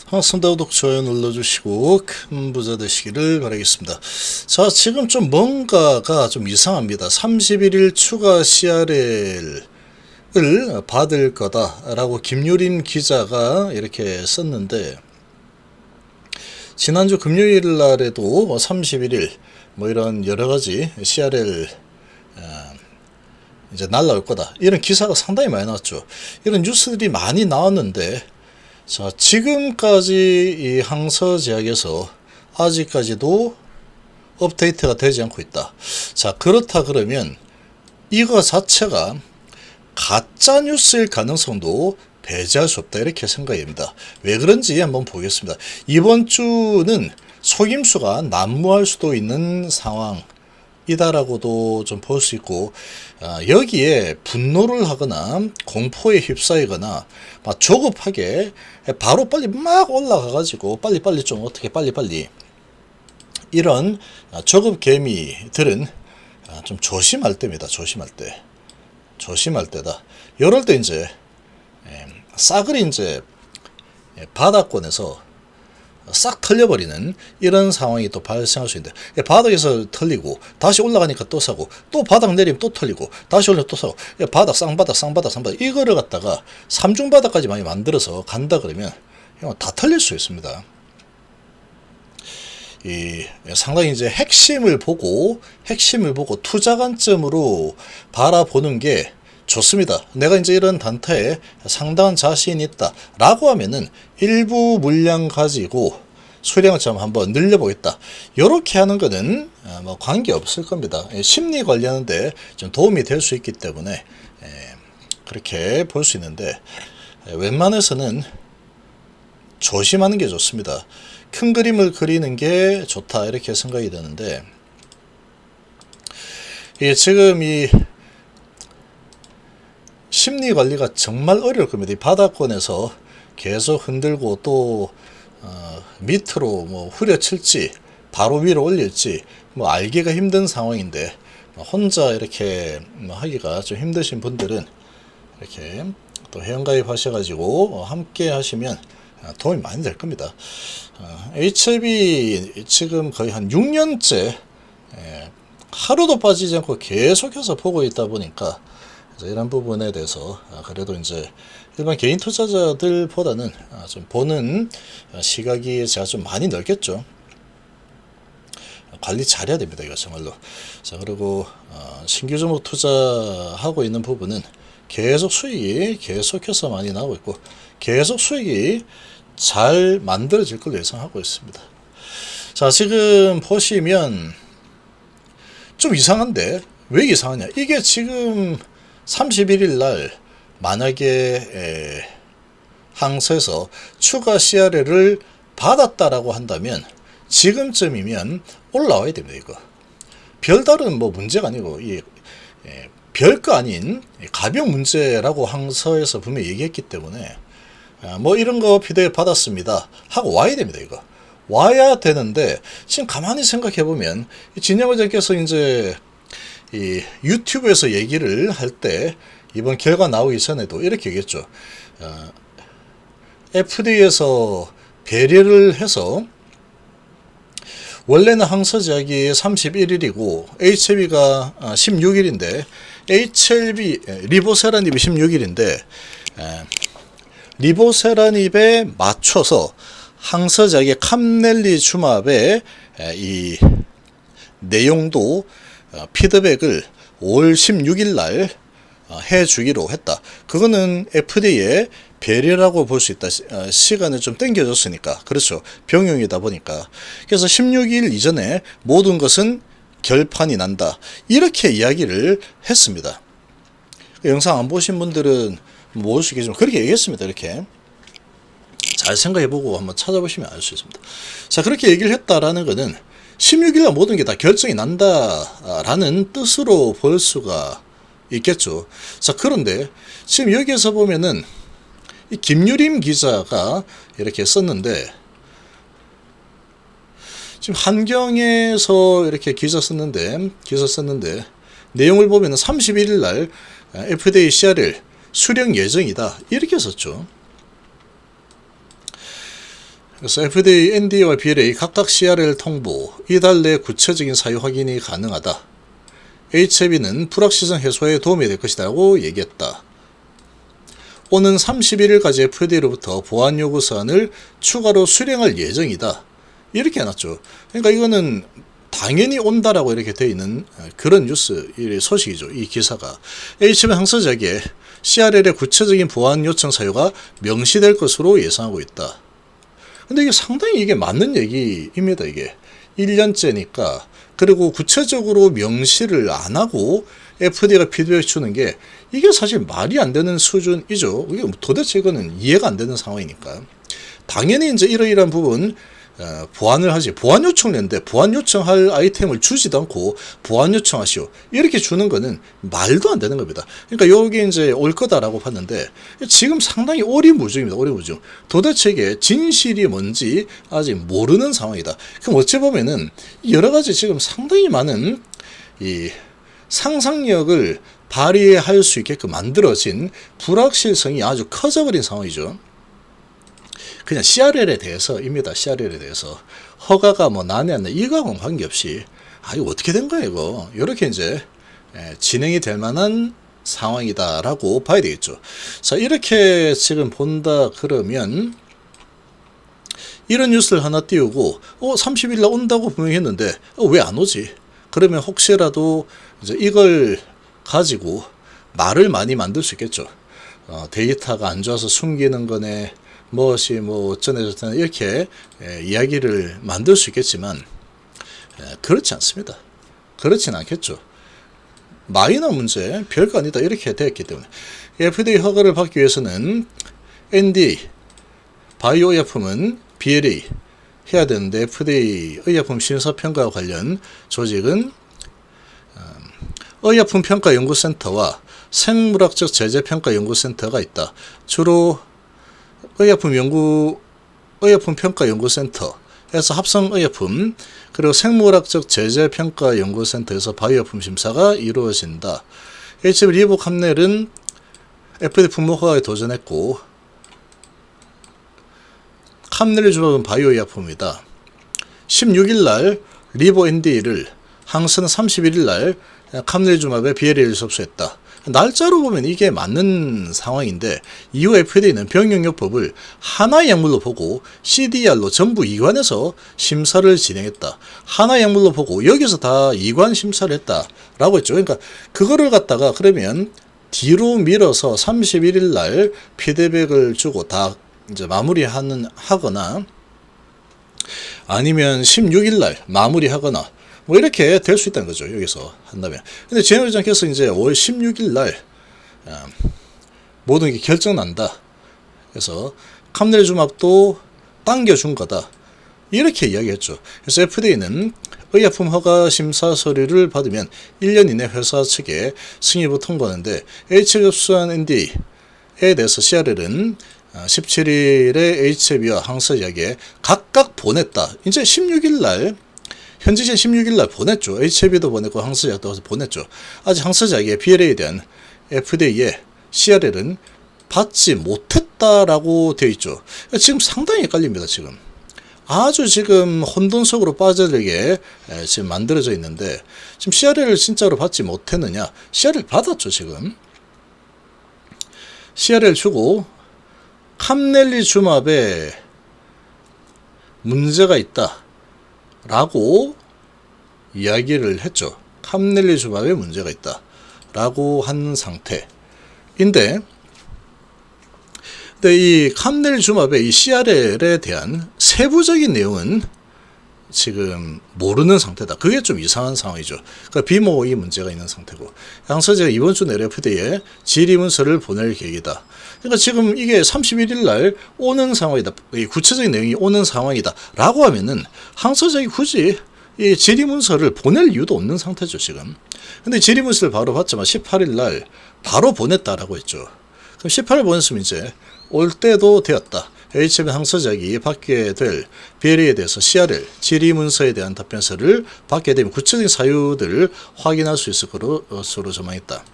반갑습니다. 구독, 좋아요 눌러주시고 큰 부자 되시기를 바라겠습니다. 자, 지금 좀 뭔가가 좀 이상합니다. 31일 추가 CRL을 받을 거다라고 김유림 기자가 이렇게 썼는데, 지난주 금요일 날에도 31일 뭐 이런 여러가지 CRL 이제 날라올 거다, 이런 기사가 상당히 많이 나왔죠. 이런 뉴스들이 많이 나왔는데, 자, 지금까지 이 항서제약에서 아직까지도 업데이트가 되지 않고 있다. 자, 그렇다 그러면 이거 자체가 가짜 뉴스일 가능성도 배제할 수 없다, 이렇게 생각이 됩니다. 왜 그런지 한번 보겠습니다. 이번 주는 속임수가 난무할 수도 있는 상황 이다라고도 좀 볼 수 있고, 여기에 분노를 하거나 공포에 휩싸이거나 막 조급하게 바로 빨리 막 올라가 가지고 빨리빨리 좀 어떻게 빨리빨리, 이런 조급 개미들은 좀 조심할 때입니다. 조심할 때다. 이럴 때 이제 싹을 이제 바닥권에서 싹 털려버리는 이런 상황이 또 발생할 수 있는데, 바닥에서 털리고 다시 올라가니까 또 사고, 또 바닥 내리면 또 털리고 다시 올려 또 사고, 바닥 쌍바닥 이거를 갖다가 삼중바닥까지 많이 만들어서 간다 그러면 다 털릴 수 있습니다. 상당히 이제 핵심을 보고 투자 관점으로 바라보는 게 좋습니다. 내가 이제 이런 단타에 상당한 자신이 있다 라고 하면은 일부 물량 가지고 수량을 좀 한번 늘려보겠다, 이렇게 하는 거는 뭐 관계 없을 겁니다. 심리 관리하는데 좀 도움이 될 수 있기 때문에 그렇게 볼 수 있는데, 웬만해서는 조심하는 게 좋습니다. 큰 그림을 그리는 게 좋다, 이렇게 생각이 되는데, 지금 이 심리 관리가 정말 어려울 겁니다. 이 바닥권에서 계속 흔들고 또 밑으로 뭐 후려칠지 바로 위로 올릴지 뭐 알기가 힘든 상황인데, 혼자 이렇게 하기가 좀 힘드신 분들은 이렇게 또 회원가입 하셔가지고 함께 하시면 도움이 많이 될 겁니다. HLB 지금 거의 한 6년째 하루도 빠지지 않고 계속해서 보고 있다 보니까, 이런 부분에 대해서 그래도 이제 일반 개인 투자자들보다는 좀 보는 시각이 제가 좀 많이 넓겠죠. 관리 잘해야 됩니다, 이거 정말로. 자, 그리고 신규 종목 투자하고 있는 부분은 계속 수익이 계속해서 많이 나오고 있고, 계속 수익이 잘 만들어질 걸로 예상하고 있습니다. 자, 지금 보시면 좀 이상한데, 왜 이상하냐? 이게 지금 31일 날 만약에 항소에서 추가 CRL을 받았다라고 한다면 지금쯤이면 올라와야 됩니다. 이거 별다른 뭐 문제가 아니고, 별거 아닌 가벼운 문제라고 항소에서 분명히 얘기했기 때문에, 뭐 이런 거 피드백 받았습니다 하고 와야 됩니다. 이거 와야 되는데, 지금 가만히 생각해 보면 진영 회장께서 이제 이 유튜브에서 얘기를 할 때, 이번 결과 나오기 전에도 이렇게 얘기했죠. FDA에서 배려를 해서 원래는 항서제약이 31일이고 HLB가 16일인데, HLB 리보세라닙이 16일인데 리보세라닙에 맞춰서 항서제약의 캄넬리주맙의 이 내용도 피드백을 5월 16일 날 해주기로 했다. 그거는 FDA의 배려라고 볼 수 있다. 시간을 좀 땡겨줬으니까. 그렇죠. 병용이다 보니까. 그래서 16일 이전에 모든 것은 결판이 난다, 이렇게 이야기를 했습니다. 영상 안 보신 분들은 모를 수 있겠지만 그렇게 얘기했습니다. 이렇게 잘 생각해보고 한번 찾아보시면 알 수 있습니다. 자, 그렇게 얘기를 했다라는 거는 16일날 모든 게 다 결정이 난다라는 뜻으로 볼 수가 있겠죠. 자, 그런데 지금 여기에서 보면은 이 김유림 기자가 이렇게 썼는데, 지금 한경에서 이렇게 기사 썼는데 내용을 보면은 31일 날 FDA CRL 수령 예정이다, 이렇게 썼죠. 그래서 FDA, NDA와 BLA 각각 CRL 통보, 이달 내 구체적인 사유 확인이 가능하다. HAB는 불확실성 해소에 도움이 될 것이라고 얘기했다. 오는 31일까지 FDA로부터 보안 요구 사안을 추가로 수령할 예정이다. 이렇게 해놨죠. 그러니까 이거는 당연히 온다라고 이렇게 되어 있는 그런 뉴스 소식이죠. 이 기사가 HAB 항서작에 CRL의 구체적인 보안 요청 사유가 명시될 것으로 예상하고 있다. 근데 이게 상당히 이게 맞는 얘기입니다. 이게 1년째니까. 그리고 구체적으로 명시를 안 하고 FDA가 피드백 주는 게 이게 사실 말이 안 되는 수준이죠. 이게 도대체 이거는 이해가 안 되는 상황이니까. 당연히 이제 이러이러한 부분 보완을 하지. 보완 요청을 했는데 보완 요청할 아이템을 주지도 않고 보완 요청하시오. 이렇게 주는 거는 말도 안 되는 겁니다. 그러니까 여기 이제 올 거다라고 봤는데 지금 상당히 오리무중입니다. 오리무중. 도대체 이게 진실이 뭔지 아직 모르는 상황이다. 그럼 어찌 보면은 여러 가지 지금 상당히 많은 이 상상력을 발휘할 수 있게끔 만들어진 불확실성이 아주 커져버린 상황이죠. 그냥 CRL에 대해서입니다. CRL에 대해서 허가가 뭐 나네 안 나 이거하고는 관계없이 이거 어떻게 된 거야 이거 이렇게 이제 진행이 될 만한 상황이다라고 봐야 되겠죠. 자, 이렇게 지금 본다 그러면 이런 뉴스를 하나 띄우고 30일 날 온다고 분명히 했는데 왜 안 오지? 그러면 혹시라도 이제 이걸 가지고 말을 많이 만들 수 있겠죠. 데이터가 안 좋아서 숨기는 거네. 무엇이 뭐 어쩌네 저쩌네 이렇게 이야기를 만들 수 있겠지만 그렇지 않습니다. 그렇진 않겠죠. 마이너 문제 별거 아니다 이렇게 되었기 때문에 FDA 허가를 받기 위해서는 NDA 바이오 의약품은 BLA 해야 되는데 FDA 의약품 심사평가와 관련 조직은 의약품평가연구센터와 생물학적 제재평가연구센터가 있다. 주로 의약품평가연구센터에서 합성의약품 그리고 생물학적 제재평가연구센터에서 바이오약품 심사가 이루어진다. HB 리보캄넬은 FDA 품목허가에 도전했고 캄넬리주밥은 바이오의약품이다. 16일날 리보 NDA를 항스는 31일날 캄넬리주밥의 BLA를 접수했다. 날짜로 보면 이게 맞는 상황인데 이후 FDA는 병용요법을 하나의 약물로 보고 CDR로 전부 이관해서 심사를 진행했다. 하나의 약물로 보고 여기서 다 이관 심사를 했다라고 했죠. 그러니까 그거를 갖다가 그러면 뒤로 밀어서 31일 날 피드백을 주고 다 이제 하거나 아니면 16일 날 마무리하거나 뭐 이렇게 될 수 있다는 거죠. 여기서 한다면. 근데 제너 회장께서 이제 5월 16일 날 모든 게 결정난다. 그래서 캄넬주맙도 당겨준 거다. 이렇게 이야기했죠. 그래서 FDA는 의약품 허가 심사 서류를 받으면 1년 이내 회사 측에 승인을 통보하는데 HB 접수한 NDA에 대해서 CRL은 17일에 HB와 항서약에 각각 보냈다. 이제 16일 날 현지 시간 16일 날 보냈죠. HB도 보냈고 항서작도 보냈죠. 아직 항서작의 BLA에 대한 FDA의 CRL은 받지 못했다라고 되어 있죠. 지금 상당히 헷갈립니다. 지금 아주 지금 혼돈 속으로 빠져들게 지금 만들어져 있는데 지금 CRL을 진짜로 받지 못했느냐? CRL 받았죠. 지금 CRL 주고 캄넬리주맙에 문제가 있다 라고 이야기를 했죠. 캄넬리주맙에 문제가 있다 라고 한 상태인데 이 캄넬리주맙의 이 CRL에 대한 세부적인 내용은 지금 모르는 상태다. 그게 좀 이상한 상황이죠. 그러니까 비모의 문제가 있는 상태고 항서제가 이번 주 내로 FDA에 질의문서를 보낼 계획이다. 그러니까 지금 이게 31일 날 오는 상황이다. 이 구체적인 내용이 오는 상황이다. 라고 하면은 항서제가 굳이 이 질의문서를 보낼 이유도 없는 상태죠. 지금. 근데 질의문서를 바로 받자마자 18일 날 바로 보냈다라고 했죠. 그럼 18일 보냈으면 이제 올 때도 되었다. HB 항서작이 받게 될 BLA에 대해서 CRL 질의문서에 대한 답변서를 받게 되면 구체적인 사유들을 확인할 수 있을 것으로 전망했다.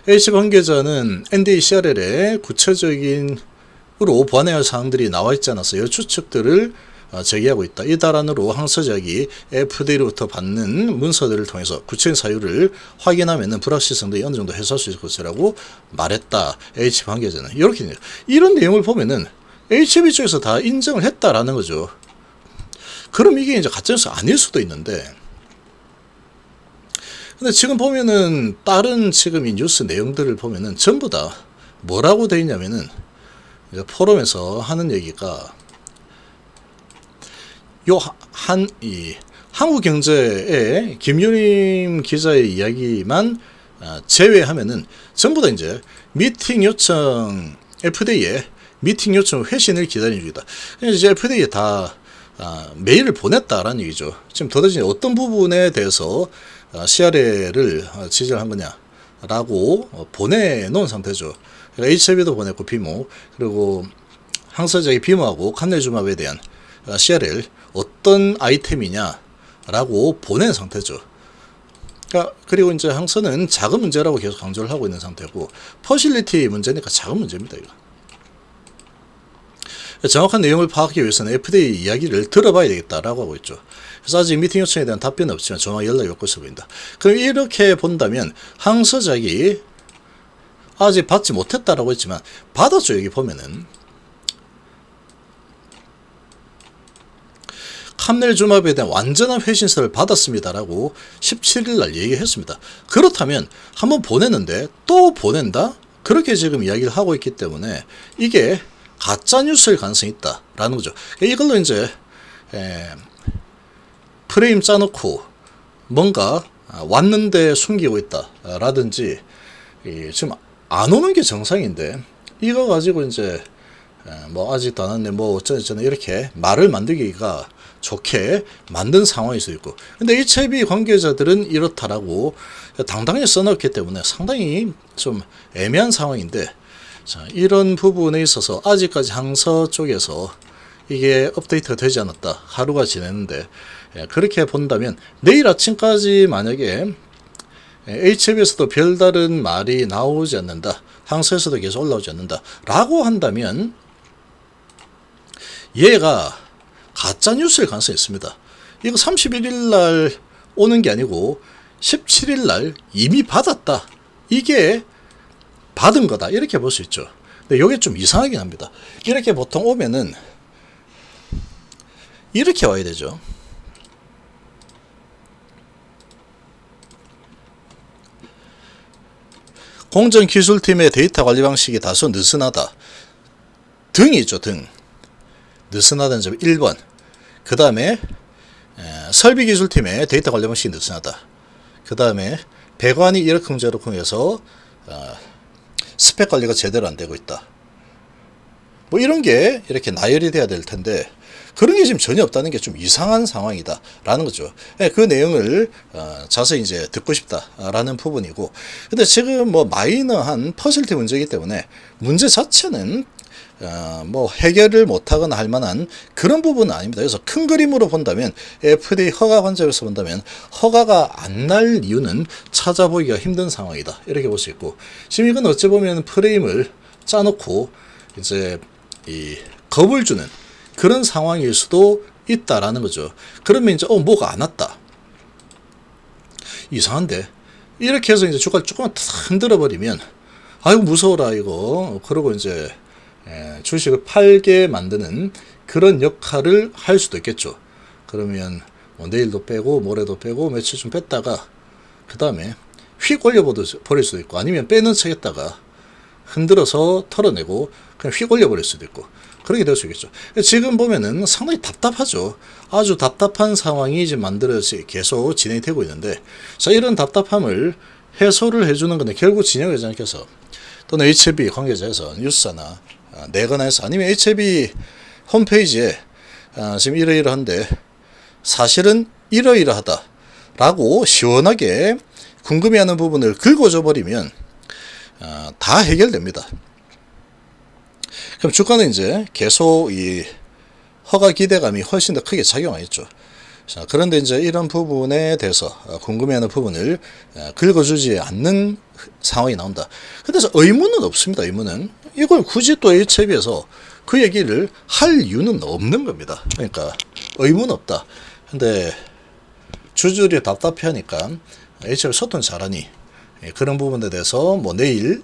HB 관계자는 NDA CRL의 구체적인 보완해야 할 사항들이 나와 있지 않아서 이 추측들을 제기하고 있다. 이 달안으로 항서작이 FDA로부터 받는 문서들을 통해서 구체적인 사유를 확인하면 불확실성도 어느 정도 해소할 수 있을 것이라고 말했다. H 관계자는 이렇게 이런 내용을 보면은 HB 쪽에서 다 인정을 했다라는 거죠. 그럼 이게 이제 가짜뉴스 아닐 수도 있는데, 근데 지금 보면은 다른 지금 이 뉴스 내용들을 보면은 전부 다 뭐라고 돼 있냐면은 이제 포럼에서 하는 얘기가 이 한국경제의 김유림 기자의 이야기만 제외하면은 전부 다 이제 미팅 요청, FDA에 미팅 요청 회신을 기다리는 중이다. 이제 FDA에 다 메일을 보냈다라는 얘기죠. 지금 도대체 어떤 부분에 대해서 CRL을 지지를 한 거냐라고 보내놓은 상태죠. 그러니까 HIV도 보냈고 비모, 그리고 항서작의 비모하고 칸넬주마브에 대한 CRL 어떤 아이템이냐라고 보낸 상태죠. 그리고 이제 항서는 작은 문제라고 계속 강조를 하고 있는 상태고, 퍼실리티 문제니까 작은 문제입니다. 이거. 정확한 내용을 파악하기 위해서는 FDA 이야기를 들어봐야 되겠다라고 하고 있죠. 그래서 아직 미팅 요청에 대한 답변은 없지만 조만간 연락이 올 것으로 보인다. 그럼 이렇게 본다면 항서작이 아직 받지 못했다라고 했지만 받았죠. 여기 보면은 캄넬주마브에 대한 완전한 회신서를 받았습니다라고 17일 날 얘기했습니다. 그렇다면 한번 보냈는데 또 보낸다? 그렇게 지금 이야기를 하고 있기 때문에 이게 가짜뉴스일 가능성이 있다라는 거죠. 이걸로 이제 프레임 짜놓고 뭔가 왔는데 숨기고 있다라든지, 지금 안 오는 게 정상인데 이거 가지고 이제 뭐 아직도 안 왔네 뭐 어쩌저쩌네 이렇게 말을 만들기가 좋게 만든 상황일 수 있고, 근데 HIV 관계자들은 이렇다라고 당당히 써놓기 때문에 상당히 좀 애매한 상황인데, 자, 이런 부분에 있어서 아직까지 항서 쪽에서 이게 업데이트가 되지 않았다. 하루가 지났는데, 그렇게 본다면 내일 아침까지 만약에 HB에서도 별다른 말이 나오지 않는다, 항서에서도 계속 올라오지 않는다 라고 한다면 얘가 가짜뉴스일 가능성이 있습니다. 이거 31일 날 오는 게 아니고 17일 날 이미 받았다, 이게 받은 거다, 이렇게 볼 수 있죠. 근데 이게 좀 이상하긴 합니다. 이렇게 보통 오면은 이렇게 와야 되죠. 공정기술팀의 데이터 관리 방식이 다소 느슨하다. 등이 있죠. 등. 느슨하다는 점 1번. 그 다음에 설비기술팀의 데이터 관리 방식이 느슨하다. 그 다음에 배관이 이러쿵저러쿵 해서 스펙 관리가 제대로 안 되고 있다. 뭐 이런 게 이렇게 나열이 돼야 될 텐데 그런 게 지금 전혀 없다는 게 좀 이상한 상황이다 라는 거죠. 그 내용을 자세히 이제 듣고 싶다라는 부분이고, 근데 지금 뭐 마이너한 퍼센트 문제이기 때문에 문제 자체는 뭐 해결을 못하거나 할 만한 그런 부분은 아닙니다. 그래서 큰 그림으로 본다면 FDA 허가 관점에서 본다면 허가가 안 날 이유는 찾아보기가 힘든 상황이다, 이렇게 볼 수 있고, 지금 이건 어찌 보면 프레임을 짜놓고 이제 이 겁을 주는 그런 상황일 수도 있다라는 거죠. 그러면 이제 뭐가 안 왔다, 이상한데, 이렇게 해서 이제 주가를 조금만 흔들어 버리면 아이고 무서워라 이거, 그러고 이제 주식을 팔게 만드는 그런 역할을 할 수도 있겠죠. 그러면 뭐 내일도 빼고 모레도 빼고 며칠 좀 뺐다가 그 다음에 휙 올려버릴 수도 있고, 아니면 빼는 척했다가 흔들어서 털어내고 그냥 휙 올려버릴 수도 있고, 그렇게 될 수 있겠죠. 지금 보면은 상당히 답답하죠. 아주 답답한 상황이 지금 만들어지 계속 진행이 되고 있는데, 자, 이런 답답함을 해소를 해주는 건데 결국 진영 회장께서 또는 HB 관계자에서 뉴스나 내거나 해서, 아니면 HB 홈페이지에 지금 이러이러한데 사실은 이러이러하다 라고 시원하게 궁금해하는 부분을 긁어줘 버리면 다 해결됩니다. 그럼 주가는 이제 계속 이 허가 기대감이 훨씬 더 크게 작용하겠죠. 자, 그런데 이제 이런 부분에 대해서 궁금해하는 부분을 긁어주지 않는 상황이 나온다. 근데 의문은 없습니다. 의문은 이걸 굳이 또 HB에서 그 얘기를 할 이유는 없는 겁니다. 그러니까 의무는 없다. 근데 주줄이 답답해하니까 HR 소통 잘하니 그런 부분에 대해서 뭐 내일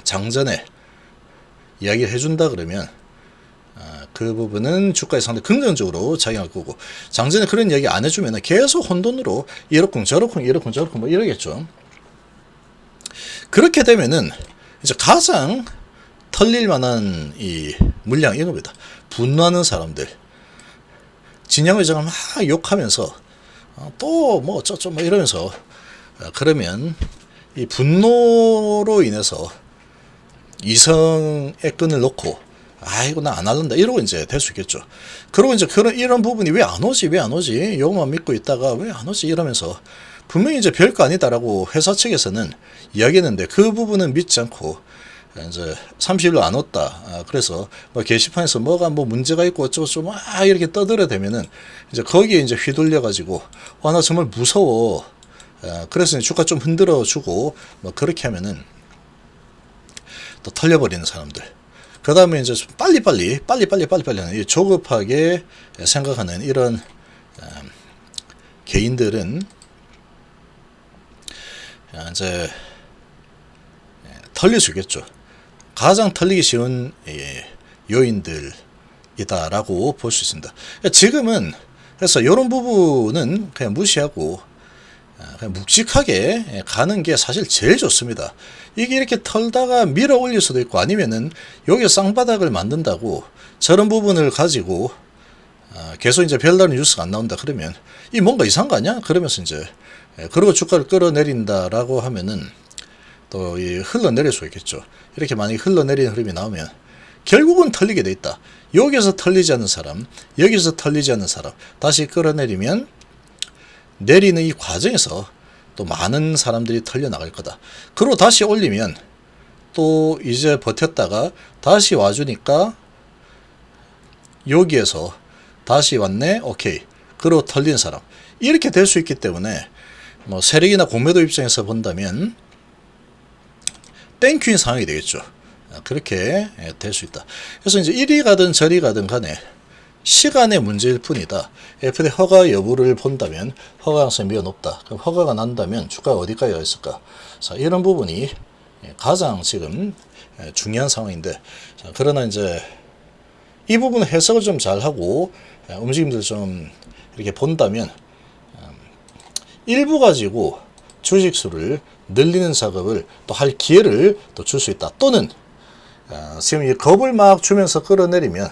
장전에 이야기를 해준다 그러면 그 부분은 주가에 상당히 긍정적으로 작용할 거고, 장전에 그런 이야기 안 해주면 계속 혼돈으로 이렇쿵 저렇쿵 이렇쿵 저렇쿵 뭐 이러겠죠. 그렇게 되면은 이제 가장 털릴 만한 이 물량 이겁니다. 분노하는 사람들, 진양 의장을 막 욕하면서 또 뭐 어쩌고 뭐 이러면서 그러면 이 분노로 인해서 이성의 끈을 놓고 아이고 나 안 할란다 이러고 이제 될 수 있겠죠. 그리고 이제 이런 부분이 왜 안 오지 요것만 믿고 있다가 왜 안 오지 이러면서 분명히 이제 별거 아니다라고 회사 측에서는 이야기했는데 그 부분은 믿지 않고 이제 30일로 안 왔다. 그래서 뭐 게시판에서 뭐가 뭐 문제가 있고 어쩌고 막 이렇게 떠들어대면은 이제 거기에 이제 휘둘려 가지고 나 정말 무서워. 그래서 이제 주가 좀 흔들어 주고 뭐 그렇게 하면은 또 털려버리는 사람들. 그 다음에 이제 빨리빨리 하는 조급하게 생각하는 이런 개인들은 이제 털릴 수 있겠죠. 가장 털리기 쉬운 요인들이다라고 볼 수 있습니다. 지금은 그래서 이런 부분은 그냥 무시하고 그냥 묵직하게 가는 게 사실 제일 좋습니다. 이게 이렇게 털다가 밀어 올릴 수도 있고, 아니면은 여기 쌍바닥을 만든다고 저런 부분을 가지고 계속 이제 별다른 뉴스가 안 나온다 그러면 이 뭔가 이상한 거 아니야? 그러면서 이제 그리고 주가를 끌어내린다라고 하면은 또 흘러내릴 수 있겠죠. 이렇게 만약에 흘러내리는 흐름이 나오면 결국은 털리게 돼 있다. 여기서 털리지 않는 사람, 여기서 털리지 않는 사람 다시 끌어내리면 내리는 이 과정에서 또 많은 사람들이 털려 나갈 거다. 그리고 다시 올리면 또 이제 버텼다가 다시 와주니까 여기에서 다시 왔네, 오케이. 그리고 털린 사람 이렇게 될 수 있기 때문에 뭐 세력이나 공매도 입장에서 본다면 땡큐인 상황이 되겠죠. 그렇게 될 수 있다. 그래서 이제 이리 가든 저리 가든 간에 시간의 문제일 뿐이다. FDA 허가 여부를 본다면 허가 가능성이 매우 높다. 그럼 허가가 난다면 주가가 어디까지 가 있을까? 자, 이런 부분이 가장 지금 중요한 상황인데, 자, 그러나 이제 이 부분 해석을 좀 잘하고 움직임들 좀 이렇게 본다면 일부 가지고 주식수를 늘리는 작업을 또 할 기회를 또 줄 수 있다. 또는 지금 이 겁을 막 주면서 끌어내리면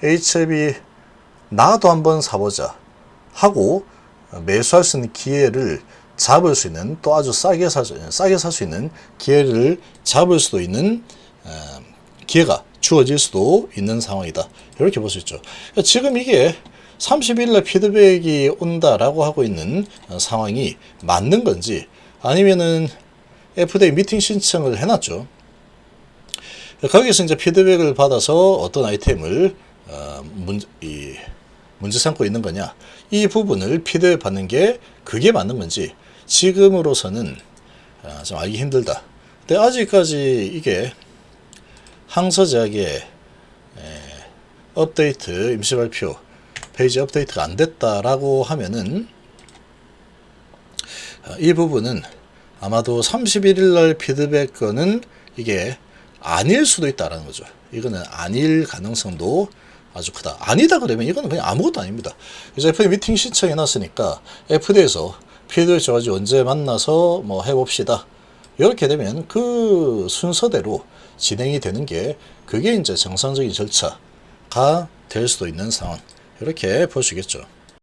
HLB 나도 한번 사보자 하고 매수할 수 있는 기회를 잡을 수 있는, 또 아주 싸게 살 수 있는 기회를 잡을 수도 있는 기회가 주어질 수도 있는 상황이다. 이렇게 볼 수 있죠. 지금 이게 30일날 피드백이 온다라고 하고 있는 상황이 맞는 건지, 아니면은 FDA 미팅 신청을 해놨죠. 거기서 이제 피드백을 받아서 어떤 아이템을 문제 삼고 있는 거냐, 이 부분을 피드백 받는 게 그게 맞는 건지 지금으로서는 좀 알기 힘들다. 근데 아직까지 이게 항서제약의 업데이트 임시 발표 페이지 업데이트가 안 됐다라고 하면은 이 부분은 아마도 31일날 피드백 거는 이게 아닐 수도 있다라는 거죠. 이거는 아닐 가능성도 아주 크다. 아니다 그러면 이거는 그냥 아무것도 아닙니다. 이제 FDA 미팅 신청해 놨으니까 FDA에서 피드백 줘가지고 언제 만나서 뭐 해봅시다. 이렇게 되면 그 순서대로 진행이 되는 게 그게 이제 정상적인 절차가 될 수도 있는 상황. 이렇게 볼 수 있겠죠.